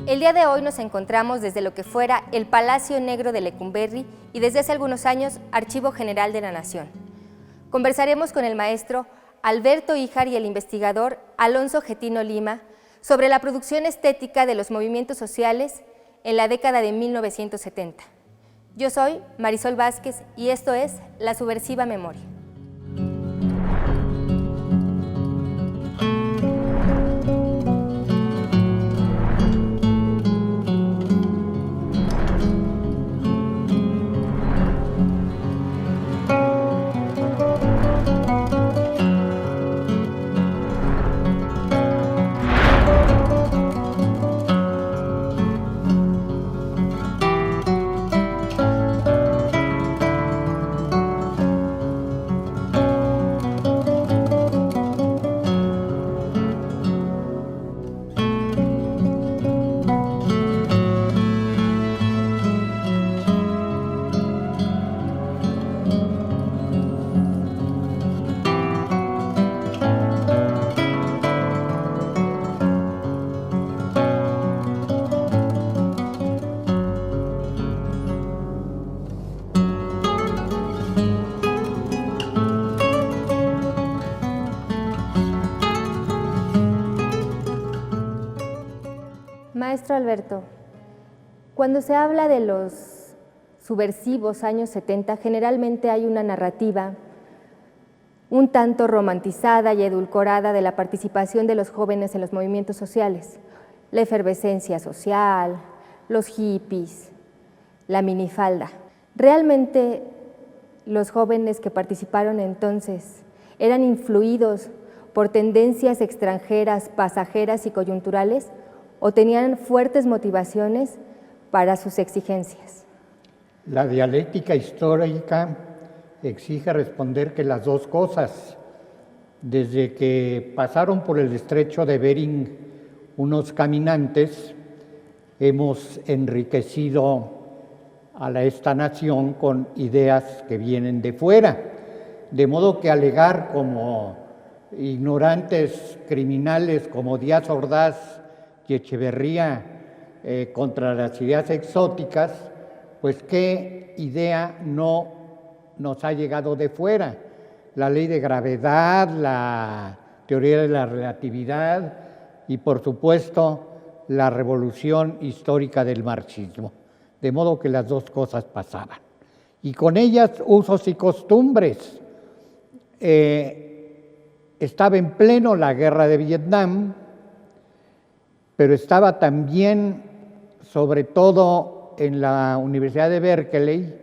El día de hoy nos encontramos desde lo que fuera el Palacio Negro de Lecumberri y desde hace algunos años Archivo General de la Nación. Conversaremos con el maestro Alberto Híjar y el investigador Alonso Getino Lima sobre la producción estética de los movimientos sociales en la década de 1970. Yo soy Marisol Vázquez y esto es La Subversiva Memoria. Maestro Alberto, cuando se habla de los subversivos años 70, generalmente hay una narrativa un tanto romantizada y edulcorada de la participación de los jóvenes en los movimientos sociales, la efervescencia social, los hippies, la minifalda. ¿Realmente los jóvenes que participaron entonces eran influidos por tendencias extranjeras, pasajeras y coyunturales, o tenían fuertes motivaciones para sus exigencias? La dialéctica histórica exige responder que las dos cosas. Desde que pasaron por el estrecho de Bering unos caminantes, hemos enriquecido a esta nación con ideas que vienen de fuera, de modo que alegar como ignorantes criminales como Díaz Ordaz y Echeverría contra las ideas exóticas, pues qué idea no nos ha llegado de fuera. La ley de gravedad, la teoría de la relatividad y por supuesto la revolución histórica del marxismo. De modo que las dos cosas pasaban. Y con ellas usos y costumbres. Estaba en pleno la guerra de Vietnam, pero estaba también, sobre todo en la Universidad de Berkeley,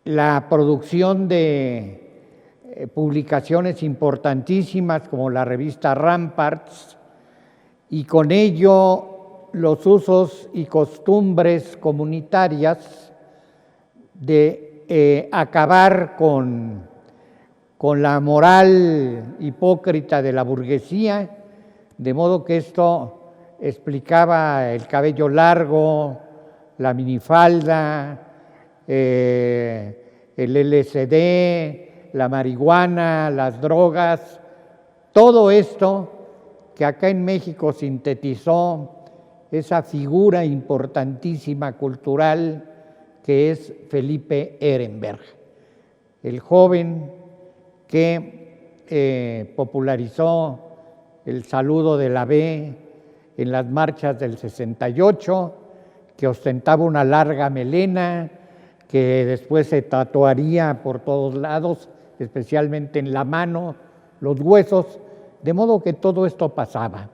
la producción de publicaciones importantísimas como la revista Ramparts, y con ello los usos y costumbres comunitarias de acabar con la moral hipócrita de la burguesía. De modo que esto explicaba el cabello largo, la minifalda, el LSD, la marihuana, las drogas, todo esto que acá en México sintetizó esa figura importantísima cultural que es Felipe Ehrenberg, el joven que popularizó el saludo de la B en las marchas del 68, que ostentaba una larga melena, que después se tatuaría por todos lados, especialmente en la mano, los huesos, de modo que todo esto pasaba.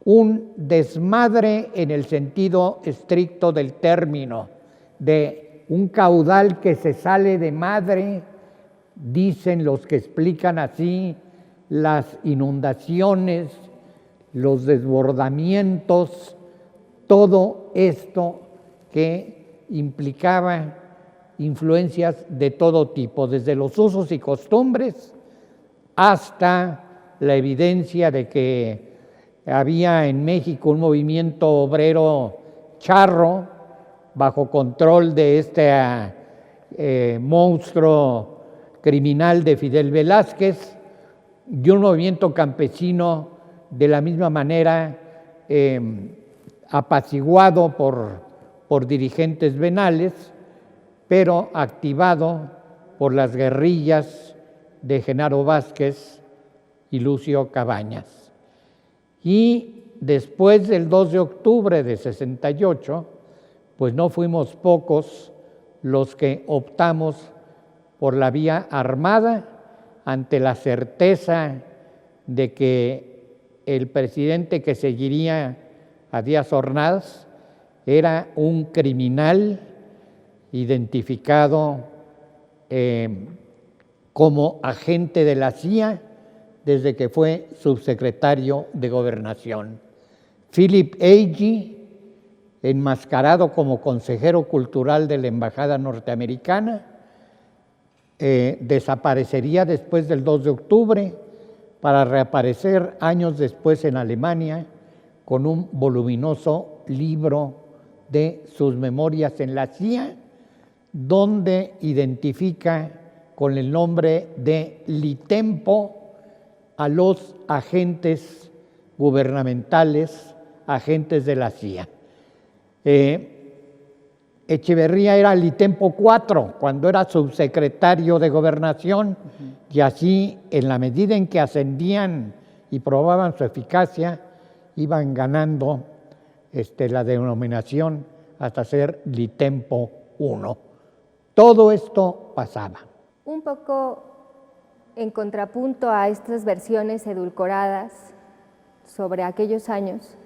Un desmadre en el sentido estricto del término, de un caudal que se sale de madre, dicen los que explican así, las inundaciones, los desbordamientos, todo esto que implicaba influencias de todo tipo, desde los usos y costumbres hasta la evidencia de que había en México un movimiento obrero charro bajo control de este monstruo criminal de Fidel Velázquez, y un movimiento campesino de la misma manera apaciguado por dirigentes venales, pero activado por las guerrillas de Genaro Vázquez y Lucio Cabañas. Y después del 2 de octubre de 68, pues no fuimos pocos los que optamos por la vía armada ante la certeza de que el presidente que seguiría a Díaz Ordaz era un criminal identificado como agente de la CIA desde que fue subsecretario de Gobernación. Philip Agee, enmascarado como consejero cultural de la Embajada norteamericana, desaparecería después del 2 de octubre para reaparecer años después en Alemania con un voluminoso libro de sus memorias en la CIA, donde identifica con el nombre de Litempo a los agentes gubernamentales, agentes de la CIA. Echeverría era Litempo IV cuando era subsecretario de Gobernación, y así, en la medida en que ascendían y probaban su eficacia, iban ganando la denominación hasta ser Litempo I. Todo esto pasaba. Un poco en contrapunto a estas versiones edulcoradas sobre aquellos años,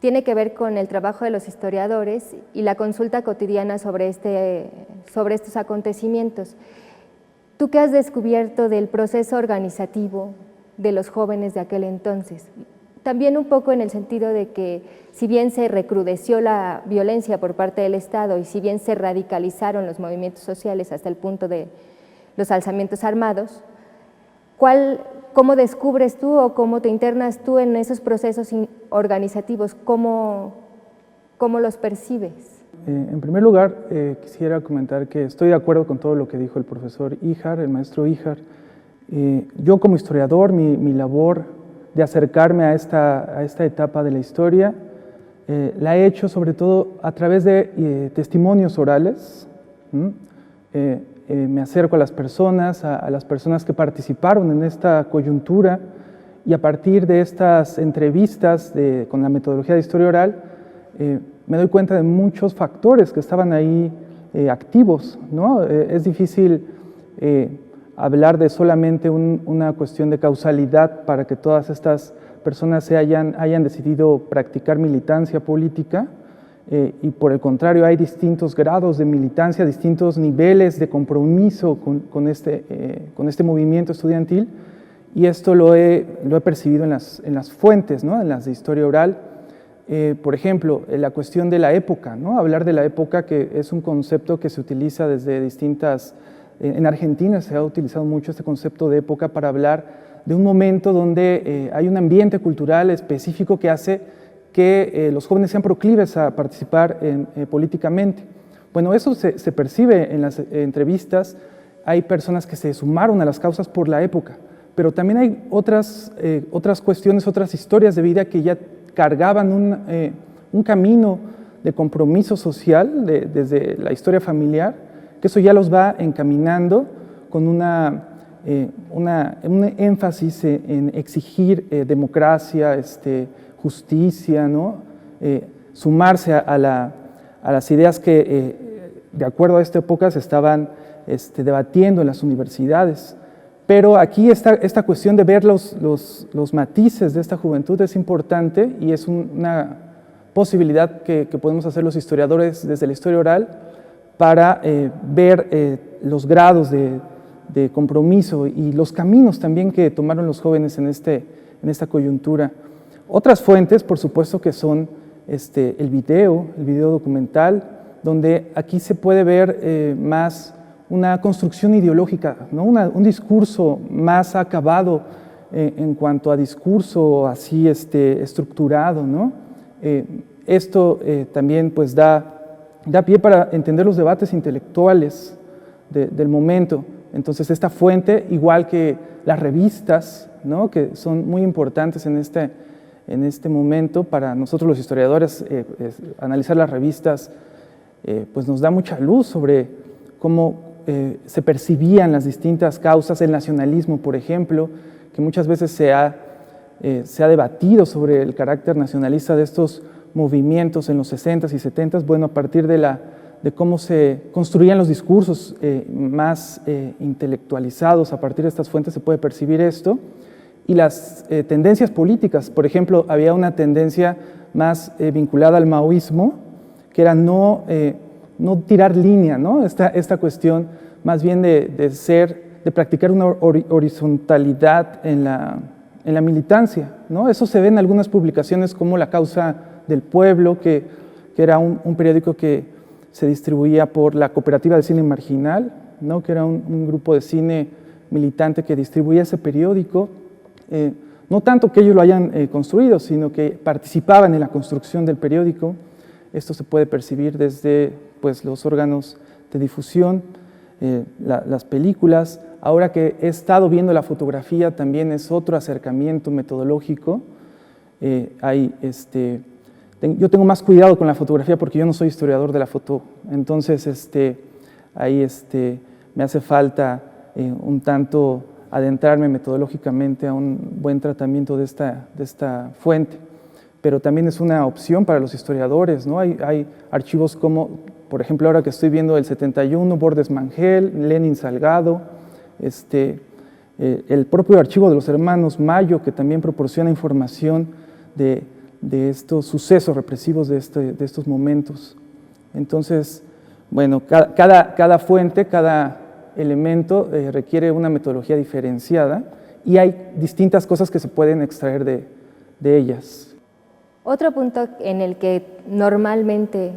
tiene que ver con el trabajo de los historiadores y la consulta cotidiana sobre estos acontecimientos. ¿Tú qué has descubierto del proceso organizativo de los jóvenes de aquel entonces? También un poco en el sentido de que si bien se recrudeció la violencia por parte del Estado y si bien se radicalizaron los movimientos sociales hasta el punto de los alzamientos armados, ¿cómo descubres tú o cómo te internas tú en esos procesos organizativos? ¿Cómo los percibes? En primer lugar, quisiera comentar que estoy de acuerdo con todo lo que dijo el profesor Híjar, el maestro Híjar. Yo como historiador, mi labor de acercarme a esta etapa de la historia, la he hecho sobre todo a través de testimonios orales. Me acerco a las personas que participaron en esta coyuntura, y a partir de estas entrevistas con la metodología de historia oral, me doy cuenta de muchos factores que estaban ahí activos, ¿no? Es difícil hablar de solamente una cuestión de causalidad para que todas estas personas hayan decidido practicar militancia política, y por el contrario hay distintos grados de militancia, distintos niveles de compromiso con este movimiento estudiantil, y esto lo he percibido en las fuentes, ¿no? En las de historia oral. Por ejemplo, la cuestión de la época, ¿no? Hablar de la época, que es un concepto que se utiliza desde distintas... En Argentina se ha utilizado mucho este concepto de época para hablar de un momento donde hay un ambiente cultural específico que hace que los jóvenes sean proclives a participar políticamente. Bueno, eso se percibe en las entrevistas. Hay personas que se sumaron a las causas por la época, pero también hay otras cuestiones, otras historias de vida que ya cargaban un camino de compromiso social desde la historia familiar, que eso ya los va encaminando con un énfasis en exigir democracia, justicia, ¿no? Sumarse a las ideas que, de acuerdo a esta época, se estaban debatiendo en las universidades. Pero aquí esta cuestión de ver los matices de esta juventud es importante, y es una posibilidad que podemos hacer los historiadores desde la historia oral para ver los grados de compromiso y los caminos también que tomaron los jóvenes en esta coyuntura. Otras fuentes, por supuesto, que son el video documental, donde aquí se puede ver más una construcción ideológica, ¿no? Un discurso más acabado en cuanto a discurso así estructurado, ¿no? Esto también pues da pie para entender los debates intelectuales del momento. Entonces esta fuente, igual que las revistas, ¿no? Que son muy importantes en en este momento. Para nosotros los historiadores, analizar las revistas pues nos da mucha luz sobre cómo se percibían las distintas causas, el nacionalismo, por ejemplo, que muchas veces se ha debatido sobre el carácter nacionalista de estos movimientos en los 60s y 70s, bueno, a partir de cómo se construían los discursos más intelectualizados, a partir de estas fuentes se puede percibir esto, y las tendencias políticas. Por ejemplo, había una tendencia más vinculada al maoísmo, que era no tirar línea, ¿no? Esta cuestión más bien de practicar una horizontalidad en la militancia, ¿no? Eso se ve en algunas publicaciones como La Causa del Pueblo, que era un periódico que se distribuía por la Cooperativa de Cine Marginal, ¿no? Que era un grupo de cine militante que distribuía ese periódico. No tanto que ellos lo hayan construido, sino que participaban en la construcción del periódico. Esto se puede percibir desde pues, los órganos de difusión, las películas. Ahora que he estado viendo la fotografía, también es otro acercamiento metodológico. Yo tengo más cuidado con la fotografía porque yo no soy historiador de la foto, entonces ahí me hace falta un tanto adentrarme metodológicamente a un buen tratamiento de esta fuente, pero también es una opción para los historiadores, ¿no? Hay archivos como, por ejemplo, ahora que estoy viendo el 71, Bordes Mangel, Lenin Salgado, el propio archivo de los hermanos Mayo, que también proporciona información de estos sucesos represivos de estos momentos. Entonces, bueno, cada fuente, cada elemento requiere una metodología diferenciada y hay distintas cosas que se pueden extraer de ellas. Otro punto al que normalmente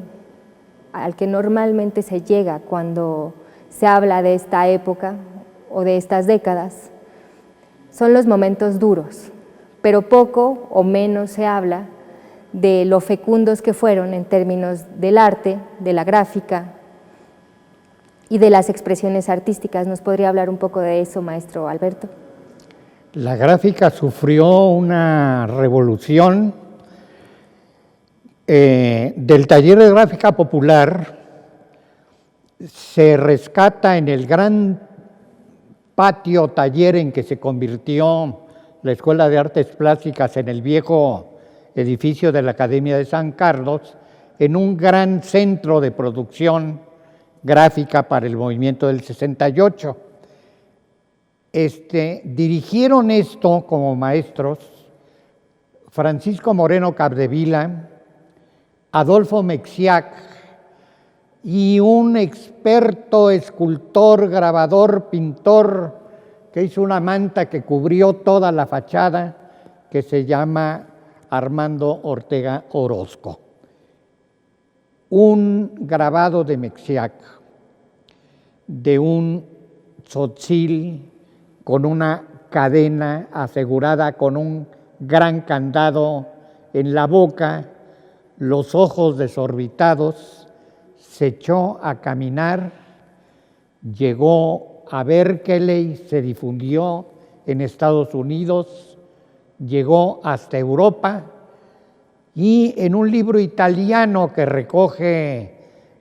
se llega cuando se habla de esta época o de estas décadas son los momentos duros, pero poco o menos se habla de lo fecundos que fueron en términos del arte, de la gráfica y de las expresiones artísticas. ¿Nos podría hablar un poco de eso, maestro Alberto? La gráfica sufrió una revolución. Del taller de gráfica popular se rescata en el gran patio taller en que se convirtió la Escuela de Artes Plásticas en el viejo edificio de la Academia de San Carlos, en un gran centro de producción gráfica para el movimiento del 68. Dirigieron esto como maestros Francisco Moreno Capdevila, Adolfo Mexiac y un experto escultor, grabador, pintor que hizo una manta que cubrió toda la fachada, que se llama Armando Ortega Orozco. Un grabado de Mexiac de un tzotzil con una cadena asegurada con un gran candado en la boca, los ojos desorbitados, se echó a caminar, llegó a Berkeley, se difundió en Estados Unidos, llegó hasta Europa y en un libro italiano que recoge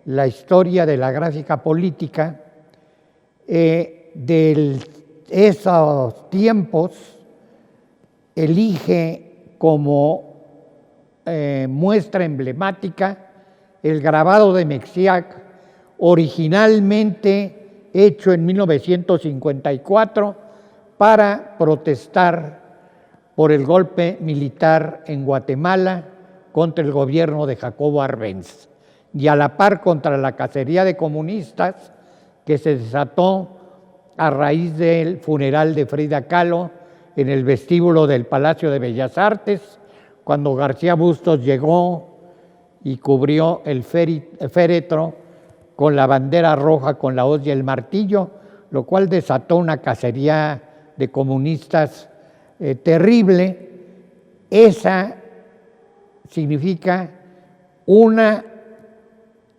la historia de la gráfica política de esos tiempos, elige como muestra emblemática el grabado de Mexiac, originalmente hecho en 1954 para protestar por el golpe militar en Guatemala contra el gobierno de Jacobo Arbenz y a la par contra la cacería de comunistas que se desató a raíz del funeral de Frida Kahlo en el vestíbulo del Palacio de Bellas Artes, cuando García Bustos llegó y cubrió el féretro con la bandera roja, con la hoz y el martillo, lo cual desató una cacería de comunistas terrible. Esa significa un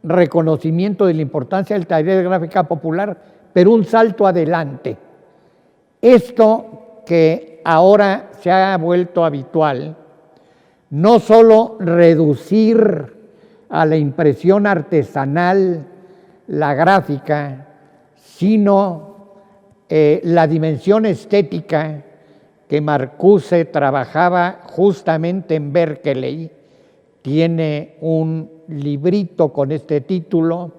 reconocimiento de la importancia del taller de gráfica popular, pero un salto adelante. Esto que ahora se ha vuelto habitual no solo reducir a la impresión artesanal la gráfica, sino la dimensión estética que Marcuse trabajaba justamente en Berkeley. Tiene un librito con este título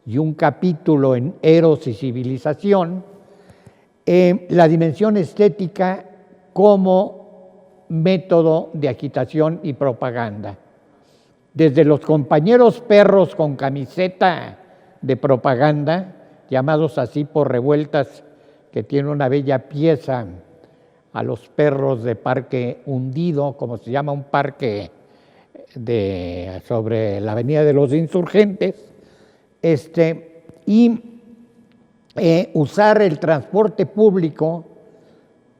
y un capítulo en Eros y Civilización, la dimensión estética como método de agitación y propaganda. Desde los compañeros perros con camiseta de propaganda, llamados así por Revueltas, que tiene una bella pieza a los perros de Parque Hundido, como se llama un parque sobre la Avenida de los Insurgentes, y usar el transporte público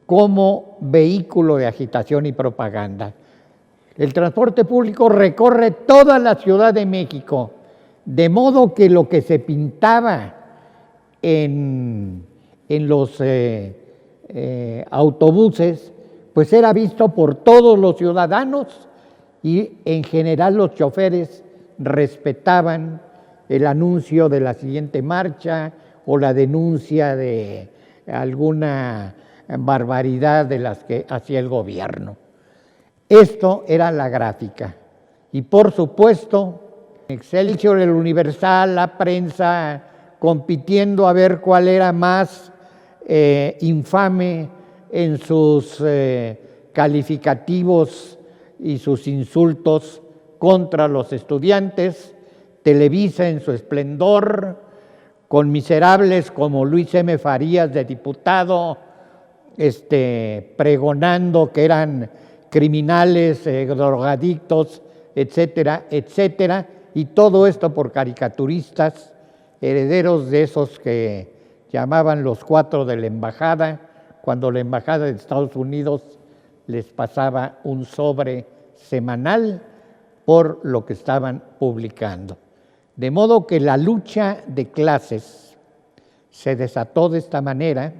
como vehículo de agitación y propaganda. El transporte público recorre toda la Ciudad de México, de modo que lo que se pintaba en los autobuses, pues era visto por todos los ciudadanos, y en general los choferes respetaban el anuncio de la siguiente marcha o la denuncia de alguna barbaridad de las que hacía el gobierno. Esto era la gráfica. Y por supuesto, Excelsior, el Universal, la prensa, compitiendo a ver cuál era más infame en sus calificativos y sus insultos contra los estudiantes. Televisa en su esplendor, con miserables como Luis M. Farías de diputado, pregonando que eran criminales, drogadictos, etcétera, etcétera, y todo esto por caricaturistas, herederos de esos que llamaban los cuatro de la embajada, cuando la embajada de Estados Unidos les pasaba un sobre semanal por lo que estaban publicando. De modo que la lucha de clases se desató de esta manera,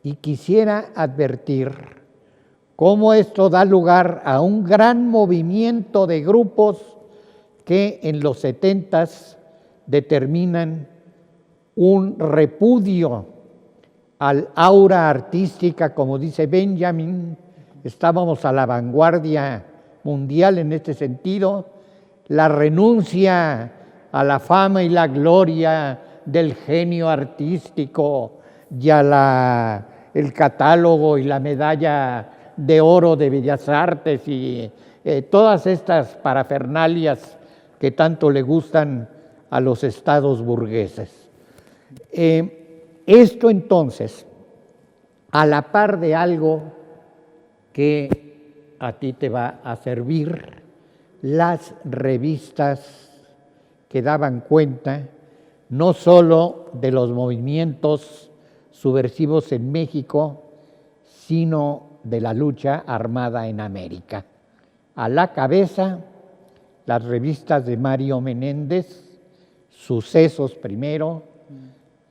y quisiera advertir cómo esto da lugar a un gran movimiento de grupos que en los 70s determinan un repudio al aura artística, como dice Benjamin. Estábamos a la vanguardia mundial en este sentido, la renuncia a la fama y la gloria del genio artístico y a el catálogo y la medalla de oro de Bellas Artes y todas estas parafernalias que tanto le gustan a los estados burgueses. Esto entonces, a la par de algo que a ti te va a servir, las revistas que daban cuenta no solo de los movimientos subversivos en México, sino de la lucha armada en América. A la cabeza, las revistas de Mario Menéndez, Sucesos primero,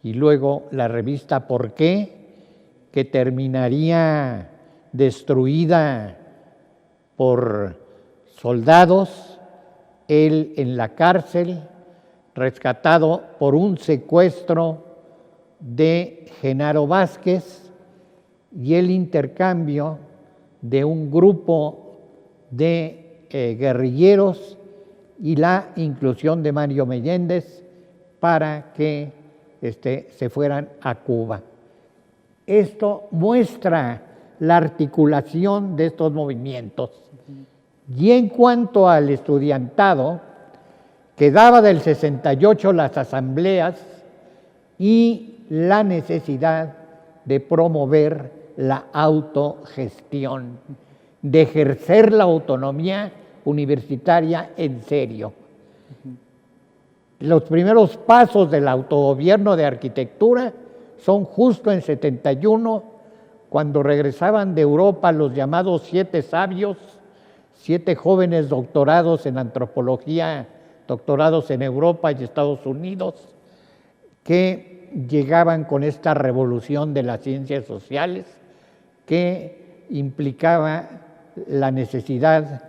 y luego la revista ¿Por qué?, que terminaría destruida por soldados, él en la cárcel, rescatado por un secuestro de Genaro Vázquez, y el intercambio de un grupo de guerrilleros y la inclusión de Mario Menéndez para que se fueran a Cuba. Esto muestra la articulación de estos movimientos. Y en cuanto al estudiantado, quedaba del 68 las asambleas y la necesidad de promover la autogestión, de ejercer la autonomía universitaria en serio. Los primeros pasos del autogobierno de arquitectura son justo en 71, cuando regresaban de Europa los llamados 7 sabios, 7 jóvenes doctorados en antropología, doctorados en Europa y Estados Unidos, que llegaban con esta revolución de las ciencias sociales que implicaba la necesidad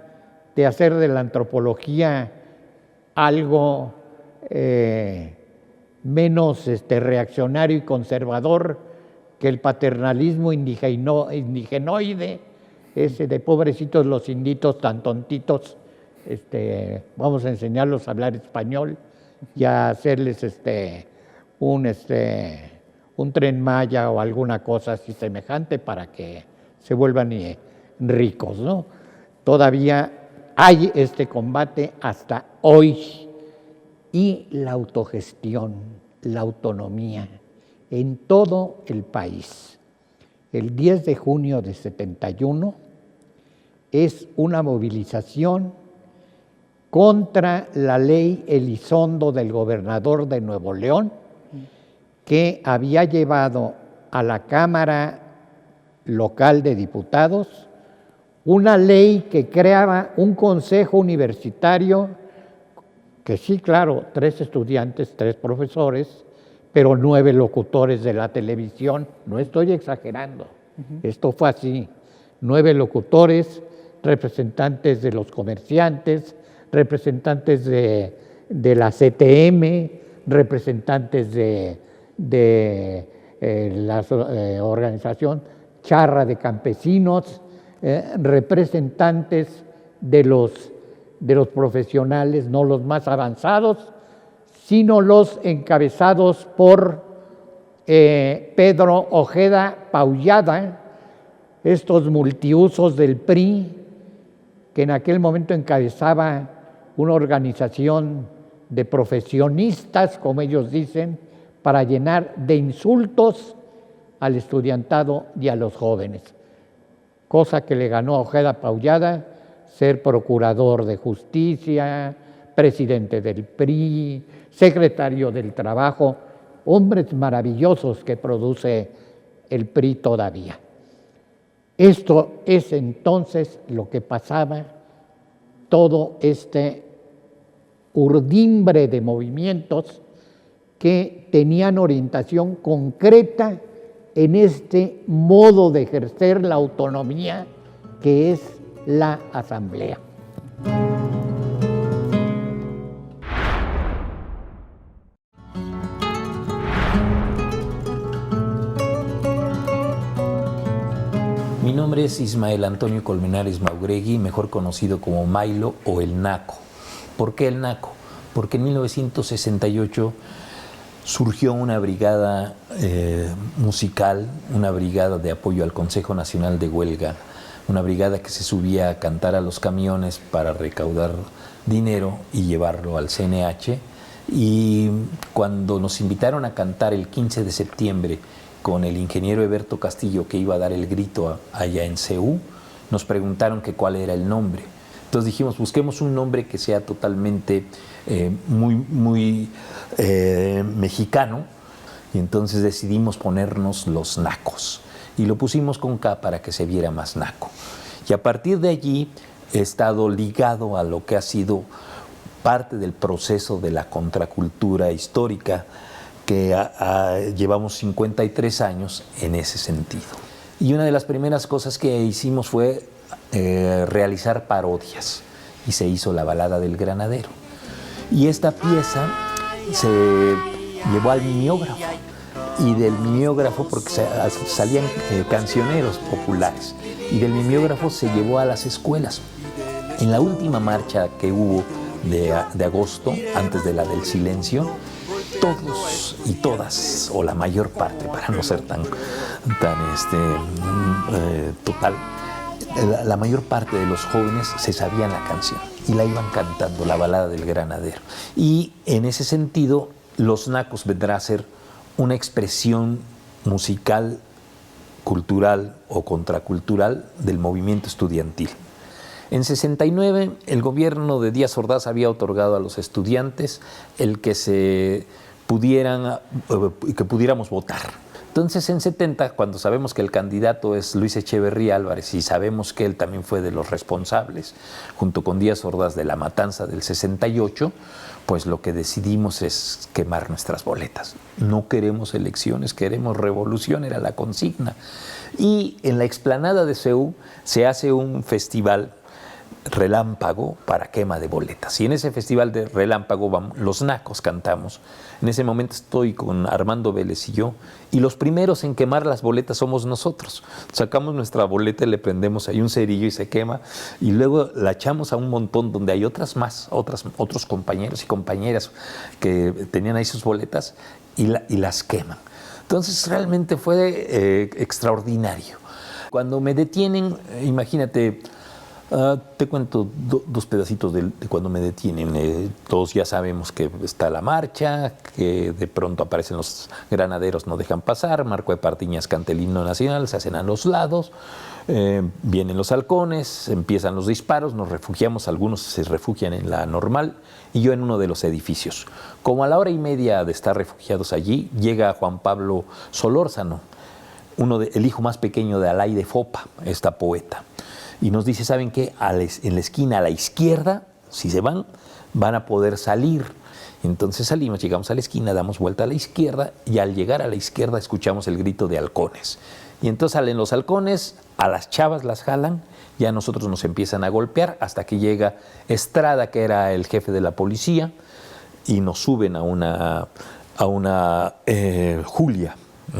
de hacer de la antropología algo menos reaccionario y conservador que el paternalismo indigenoide, ese de pobrecitos los inditos tan tontitos, vamos a enseñarlos a hablar español y a hacerles un Tren Maya o alguna cosa así semejante para que se vuelvan ricos, ¿no? Todavía hay este combate hasta hoy. Y la autogestión, la autonomía en todo el país. El 10 de junio de 71 es una movilización contra la ley Elizondo del gobernador de Nuevo León, que había llevado a la Cámara Local de Diputados una ley que creaba un consejo universitario que sí, claro, 3 estudiantes, 3 profesores, pero 9 locutores de la televisión. No estoy exagerando, esto fue así. 9 locutores, representantes de los comerciantes, representantes de la CTM, representantes de la organización Charra de Campesinos, representantes de los profesionales, no los más avanzados, sino los encabezados por Pedro Ojeda Paullada, estos multiusos del PRI, que en aquel momento encabezaba una organización de profesionistas, como ellos dicen, para llenar de insultos al estudiantado y a los jóvenes, cosa que le ganó a Ojeda Paullada ser procurador de justicia, presidente del PRI, secretario del Trabajo, hombres maravillosos que produce el PRI todavía. Esto es entonces lo que pasaba, todo este urdimbre de movimientos que tenían orientación concreta en este modo de ejercer la autonomía que es la asamblea. Mi nombre es Ismael Antonio Colmenares Mauregui, mejor conocido como Mailo o el Naco. ¿Por qué el Naco? Porque en 1968 surgió una brigada musical, una brigada de apoyo al Consejo Nacional de Huelga, una brigada que se subía a cantar a los camiones para recaudar dinero y llevarlo al CNH. Y cuando nos invitaron a cantar el 15 de septiembre con el ingeniero Eberto Castillo, que iba a dar el grito allá en CEU, nos preguntaron que cuál era el nombre. Entonces dijimos, busquemos un nombre que sea totalmente muy mexicano, y entonces decidimos ponernos Los Nacos. Y lo pusimos con K para que se viera más naco. Y a partir de allí he estado ligado a lo que ha sido parte del proceso de la contracultura histórica, que llevamos 53 años en ese sentido. Y una de las primeras cosas que hicimos fue realizar parodias, y se hizo la balada del Granadero. Y esta pieza se llevó al mimeógrafo, y del mimeógrafo, porque salían cancioneros populares, y del mimeógrafo se llevó a las escuelas. En la última marcha que hubo de agosto, antes de la del silencio, todos y todas, o la mayor parte, para no ser tan total, la mayor parte de los jóvenes se sabían la canción y la iban cantando, la balada del Granadero. Y en ese sentido, Los Nacos vendrá a ser una expresión musical, cultural o contracultural del movimiento estudiantil. En 69, el gobierno de Díaz Ordaz había otorgado a los estudiantes el que pudiéramos votar. Entonces, en 70, cuando sabemos que el candidato es Luis Echeverría Álvarez y sabemos que él también fue de los responsables, junto con Díaz Ordaz, de la matanza del 68, pues lo que decidimos es quemar nuestras boletas. No queremos elecciones, queremos revolución, era la consigna. Y en la explanada de CEU se hace un festival relámpago para quema de boletas. Y en ese festival de relámpago los nacos cantamos. En ese momento estoy con Armando Vélez y yo, y los primeros en quemar las boletas somos nosotros. Sacamos nuestra boleta y le prendemos ahí un cerillo y se quema, y luego la echamos a un montón donde hay otros compañeros y compañeras que tenían ahí sus boletas y las queman. Entonces realmente fue extraordinario. Cuando me detienen, imagínate, te cuento dos pedacitos de cuando me detienen. Todos ya sabemos que está la marcha, que de pronto aparecen los granaderos, no dejan pasar, Marco de Pardiñas canta el himno nacional, se hacen a los lados, vienen los halcones, empiezan los disparos, nos refugiamos, algunos se refugian en la Normal y yo en uno de los edificios. Como a la hora y media de estar refugiados allí, llega Juan Pablo Solórzano, el hijo más pequeño de Alay de Fopa, esta poeta. Y nos dice, ¿saben qué? En la esquina a la izquierda, si se van a poder salir. Entonces salimos, llegamos a la esquina, damos vuelta a la izquierda y al llegar a la izquierda escuchamos el grito de halcones. Y entonces salen los halcones, a las chavas las jalan, ya nosotros nos empiezan a golpear hasta que llega Estrada, que era el jefe de la policía, y nos suben a una Julia,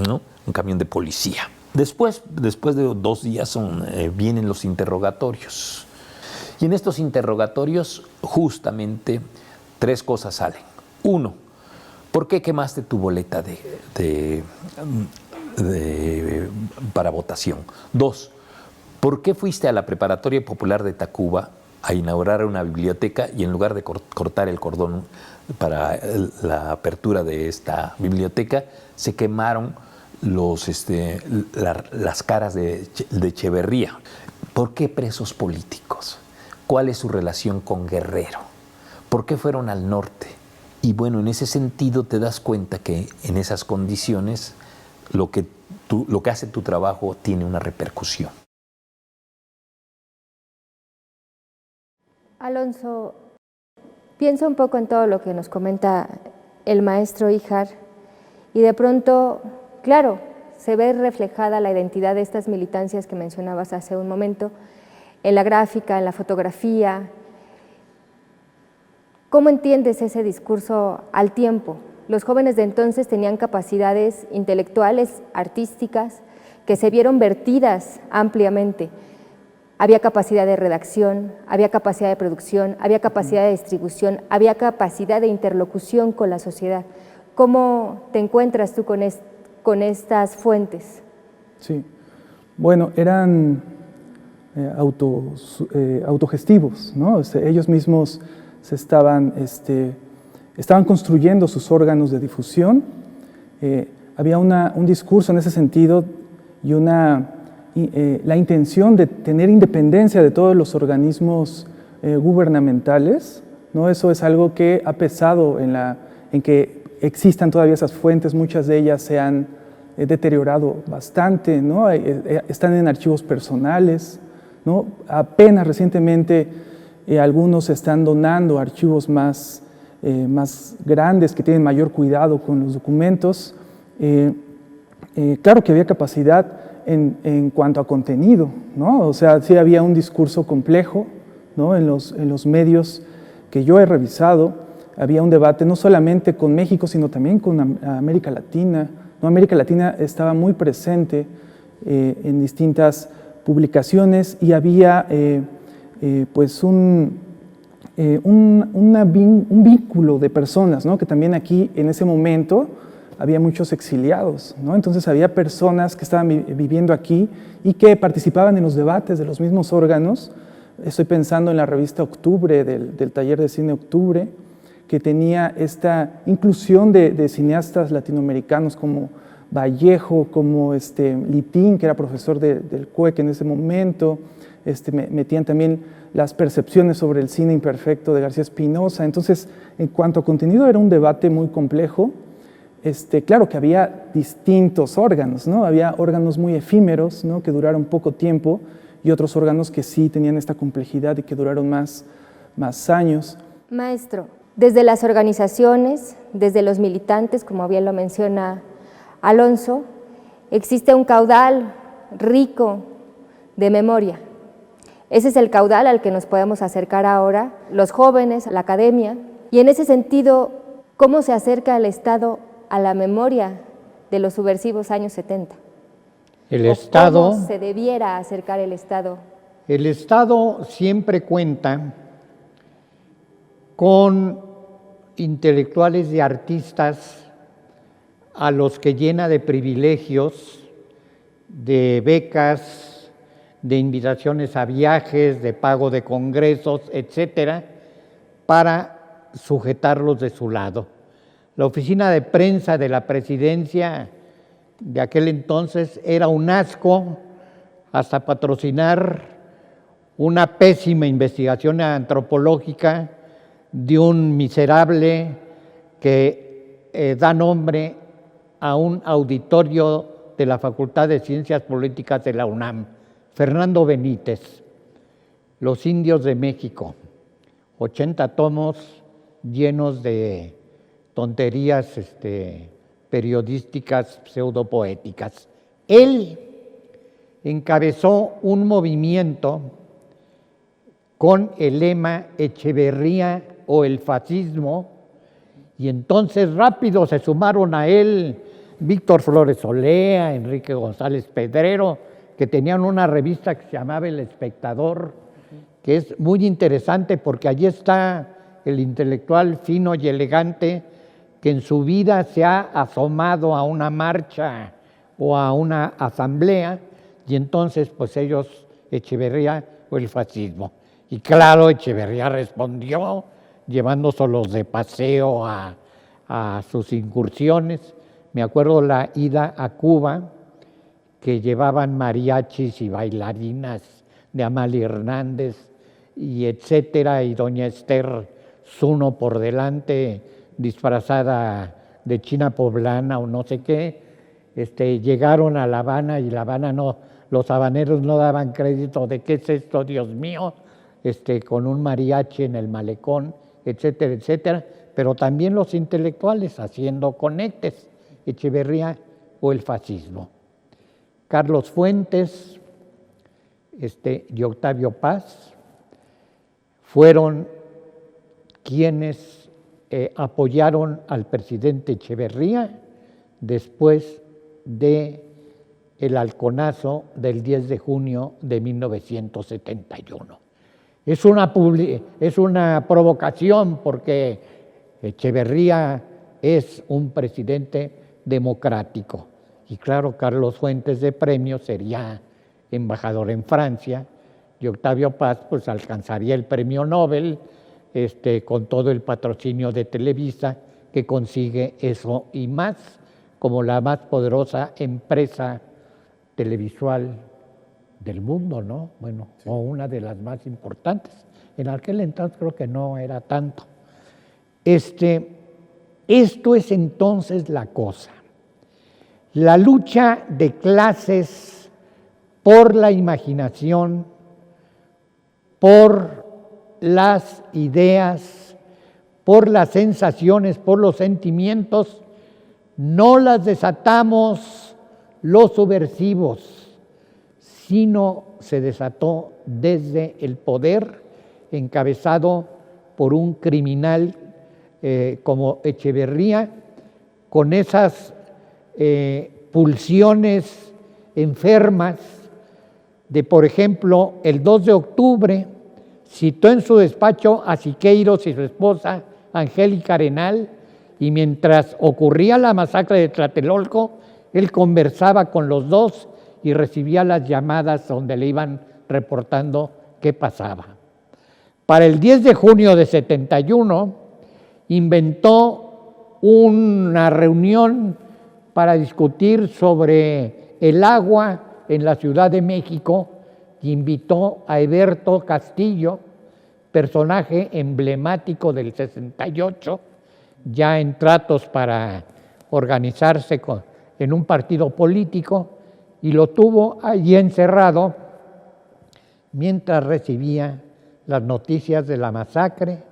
¿no? Un camión de policía. Después de 2 días vienen los interrogatorios. Y en estos interrogatorios justamente 3 cosas salen. 1, ¿por qué quemaste tu boleta para votación? 2, ¿por qué fuiste a la Preparatoria Popular de Tacuba a inaugurar una biblioteca y en lugar de cortar el cordón para la apertura de esta biblioteca, se quemaron las caras de Echeverría? ¿Por qué presos políticos? ¿Cuál es su relación con Guerrero? ¿Por qué fueron al norte? Y bueno, en ese sentido te das cuenta que en esas condiciones lo que hace tu trabajo tiene una repercusión. Alonso, pienso un poco en todo lo que nos comenta el maestro Híjar y de pronto, claro, se ve reflejada la identidad de estas militancias que mencionabas hace un momento, en la gráfica, en la fotografía. ¿Cómo entiendes ese discurso al tiempo? Los jóvenes de entonces tenían capacidades intelectuales, artísticas, que se vieron vertidas ampliamente. Había capacidad de redacción, había capacidad de producción, había capacidad de distribución, había capacidad de interlocución con la sociedad. ¿Cómo te encuentras tú con estas fuentes? Sí, bueno, eran autogestivos, ¿no? Ellos mismos estaban construyendo sus órganos de difusión. Había un discurso en ese sentido y la intención de tener independencia de todos los organismos gubernamentales, ¿no? Eso es algo que ha pesado en que existan todavía esas fuentes, muchas de ellas se han deteriorado bastante, ¿no? Están en archivos personales, ¿no? Apenas recientemente algunos están donando archivos más grandes que tienen mayor cuidado con los documentos. Claro que había capacidad en cuanto a contenido, ¿no? O sea, sí había un discurso complejo, ¿no? En los medios que yo he revisado, había un debate no solamente con México, sino también con América Latina, ¿no? América Latina estaba muy presente en distintas publicaciones y había pues un vínculo de personas, ¿no? Que también aquí en ese momento había muchos exiliados, ¿no? Entonces había personas que estaban viviendo aquí y que participaban en los debates de los mismos órganos. Estoy pensando en la revista Octubre, del taller de cine Octubre, que tenía esta inclusión de cineastas latinoamericanos como Vallejo, como Litín, que era profesor del CUEC en ese momento. Metían también las percepciones sobre el cine imperfecto de García Espinosa. Entonces, en cuanto a contenido, era un debate muy complejo. Claro que había distintos órganos, ¿no? Había órganos muy efímeros, ¿no? Que duraron poco tiempo y otros órganos que sí tenían esta complejidad y que duraron más años. Maestro, desde las organizaciones, desde los militantes, como bien lo menciona Alonso, existe un caudal rico de memoria. Ese es el caudal al que nos podemos acercar ahora, los jóvenes, la academia, y en ese sentido, ¿cómo se acerca el Estado a la memoria de los subversivos años 70? El Estado, ¿Cómo se debiera acercar el Estado? El Estado siempre cuenta con intelectuales y artistas a los que llena de privilegios, de becas, de invitaciones a viajes, de pago de congresos, etcétera, para sujetarlos de su lado. La oficina de prensa de la presidencia de aquel entonces era un asco, hasta patrocinar una pésima investigación antropológica de un miserable que da nombre a un auditorio de la Facultad de Ciencias Políticas de la UNAM, Fernando Benítez, Los Indios de México, 80 tomos llenos de tonterías periodísticas pseudopoéticas. Él encabezó un movimiento con el lema Echeverría o el fascismo, y entonces rápido se sumaron a él Víctor Flores Olea, Enrique González Pedrero, que tenían una revista que se llamaba El Espectador, que es muy interesante porque allí está el intelectual fino y elegante que en su vida se ha asomado a una marcha o a una asamblea, y entonces pues ellos, Echeverría o el fascismo. Y claro, Echeverría respondió llevándoselos de paseo a sus incursiones. Me acuerdo la ida a Cuba, que llevaban mariachis y bailarinas de Amalia Hernández y etcétera, y doña Esther Zuno por delante, disfrazada de china poblana o no sé qué. Llegaron a La Habana, y La Habana no, los habaneros no daban crédito de qué es esto, Dios mío, con un mariachi en el malecón, etcétera, etcétera, pero también los intelectuales haciendo conectes, Echeverría o el fascismo. Carlos Fuentes y Octavio Paz fueron quienes apoyaron al presidente Echeverría después de el halconazo del 10 de junio de 1971. Es una provocación porque Echeverría es un presidente democrático. Y claro, Carlos Fuentes de Premio sería embajador en Francia, y Octavio Paz pues alcanzaría el premio Nobel con todo el patrocinio de Televisa, que consigue eso y más, como la más poderosa empresa televisual del mundo, ¿no? Bueno, sí, o una de las más importantes. En aquel entonces creo que no era tanto. Esto es entonces la cosa. La lucha de clases por la imaginación, por las ideas, por las sensaciones, por los sentimientos, no las desatamos los subversivos, sino se desató desde el poder encabezado por un criminal como Echeverría, con esas pulsiones enfermas de, por ejemplo, el 2 de octubre, citó en su despacho a Siqueiros y su esposa Angélica Arenal, y mientras ocurría la masacre de Tlatelolco, él conversaba con los dos y recibía las llamadas donde le iban reportando qué pasaba. Para el 10 de junio de 71, inventó una reunión para discutir sobre el agua en la Ciudad de México, y invitó a Heberto Castillo, personaje emblemático del 68, ya en tratos para organizarse en un partido político, y lo tuvo allí encerrado mientras recibía las noticias de la masacre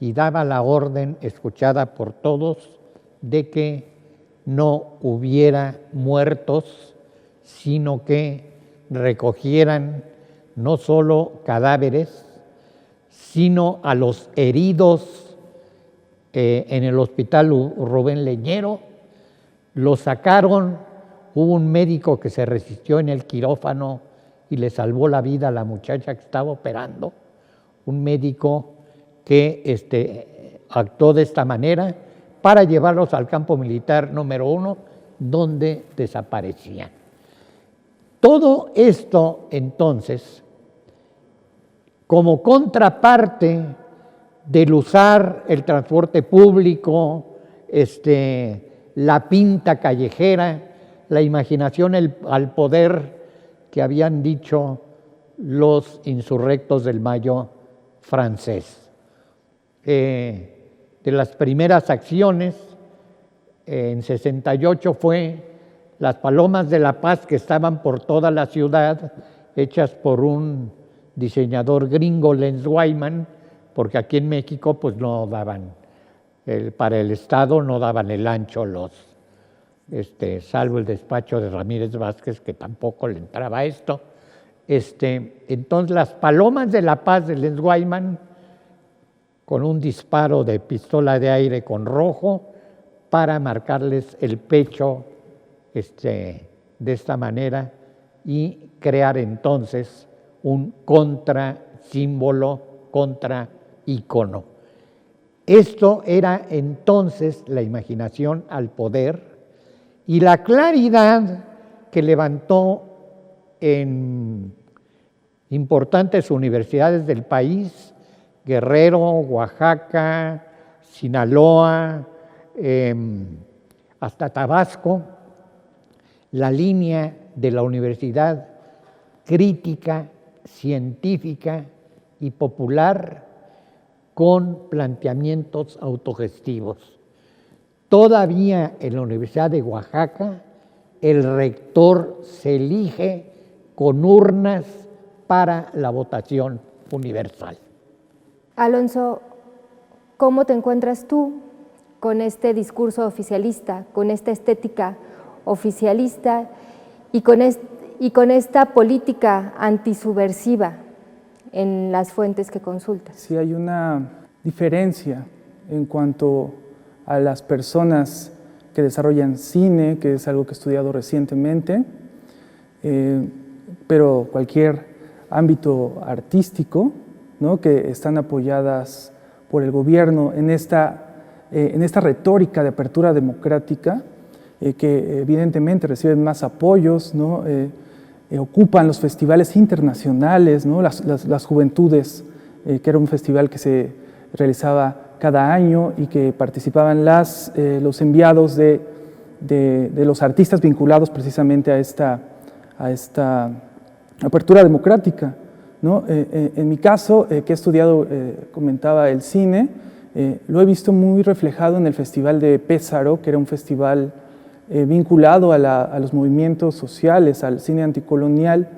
y daba la orden, escuchada por todos, de que no hubiera muertos, sino que recogieran no solo cadáveres, sino a los heridos en el hospital Rubén Leñero. Los sacaron, hubo un médico que se resistió en el quirófano y le salvó la vida a la muchacha que estaba operando, un médico que actuó de esta manera para llevarlos al campo militar número 1, donde desaparecían. Todo esto, entonces, como contraparte del usar el transporte público, la pinta callejera, la imaginación al poder que habían dicho los insurrectos del Mayo francés. De las primeras acciones en 68 fue las palomas de la paz que estaban por toda la ciudad, hechas por un diseñador gringo, Lenz Wyman, porque aquí en México pues no daban, para el Estado no daban el ancho salvo el despacho de Ramírez Vázquez, que tampoco le entraba a esto. Entonces las palomas de la paz de Lenz Wyman, con un disparo de pistola de aire con rojo, para marcarles el pecho de esta manera y crear entonces un contrasímbolo, contraícono. Esto era entonces la imaginación al poder y la claridad que levantó en importantes universidades del país, Guerrero, Oaxaca, Sinaloa, hasta Tabasco, la línea de la universidad crítica, científica y popular con planteamientos autogestivos. Todavía en la Universidad de Oaxaca el rector se elige con urnas para la votación universal. Alonso, ¿cómo te encuentras tú con este discurso oficialista, con esta estética oficialista y con esta política antisubversiva en las fuentes que consultas? Sí, hay una diferencia en cuanto a las personas que desarrollan cine, que es algo que he estudiado recientemente, pero cualquier ámbito artístico, ¿no?, que están apoyadas por el gobierno en esta retórica de apertura democrática, que evidentemente reciben más apoyos, ¿no? Ocupan los festivales internacionales, ¿no? Las Juventudes, que era un festival que se realizaba cada año y que participaban los enviados de los artistas vinculados precisamente a esta apertura democrática, ¿no? En mi caso, que he estudiado, comentaba, el cine, lo he visto muy reflejado en el Festival de Pézaro, que era un festival vinculado a los movimientos sociales, al cine anticolonial,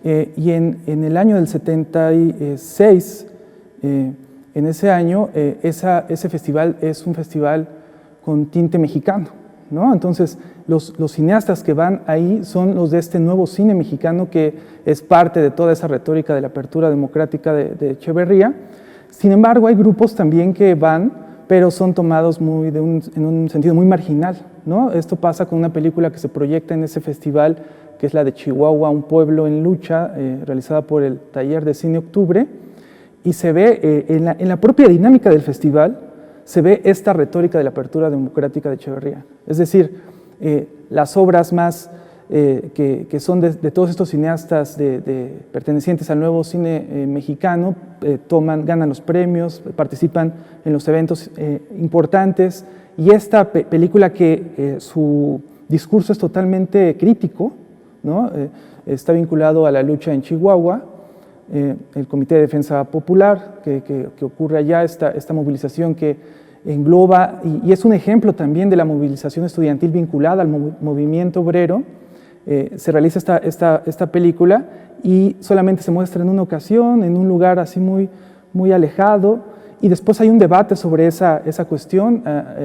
y en el año del 76, en ese año, ese festival es un festival con tinte mexicano, ¿no? Entonces, los cineastas que van ahí son los de este nuevo cine mexicano que es parte de toda esa retórica de la apertura democrática de Echeverría. Sin embargo, hay grupos también que van, pero son tomados en un sentido muy marginal, ¿no? Esto pasa con una película que se proyecta en ese festival, que es la de Chihuahua, un pueblo en lucha, realizada por el Taller de Cine Octubre, y se ve en la propia dinámica del festival, se ve esta retórica de la apertura democrática de Echeverría. Es decir, las obras más que son de todos estos cineastas pertenecientes al nuevo cine mexicano, ganan los premios, participan en los eventos importantes, y esta película que su discurso es totalmente crítico, ¿no? Está vinculado a la lucha en Chihuahua, el Comité de Defensa Popular, que ocurre allá, esta movilización que engloba, y es un ejemplo también de la movilización estudiantil vinculada al movimiento obrero. Se realiza esta película y solamente se muestra en una ocasión, en un lugar así muy alejado, y después hay un debate sobre esa cuestión.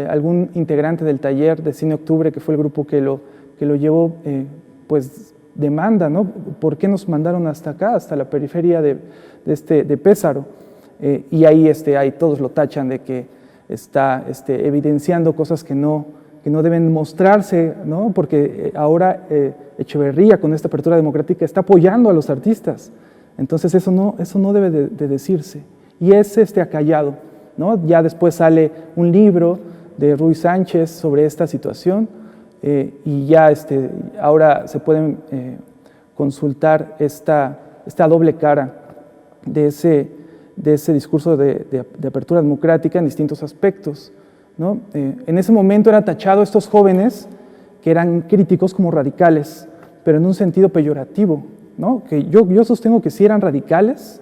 Algún integrante del Taller de Cine Octubre, que fue el grupo que lo llevó, pues demanda, ¿no? ¿Por qué nos mandaron hasta acá, hasta la periferia de Pézaro? Y ahí todos lo tachan de que está evidenciando cosas que no deben mostrarse, ¿no? Porque ahora Echeverría, con esta apertura democrática, está apoyando a los artistas. Entonces eso no debe de decirse. Y es acallado, ¿no? Ya después sale un libro de Ruy Sánchez sobre esta situación, y ya ahora se pueden consultar esta doble cara de ese discurso de apertura democrática en distintos aspectos, ¿no? En ese momento era tachado a estos jóvenes que eran críticos como radicales, pero en un sentido peyorativo, ¿no? Que yo sostengo que sí eran radicales,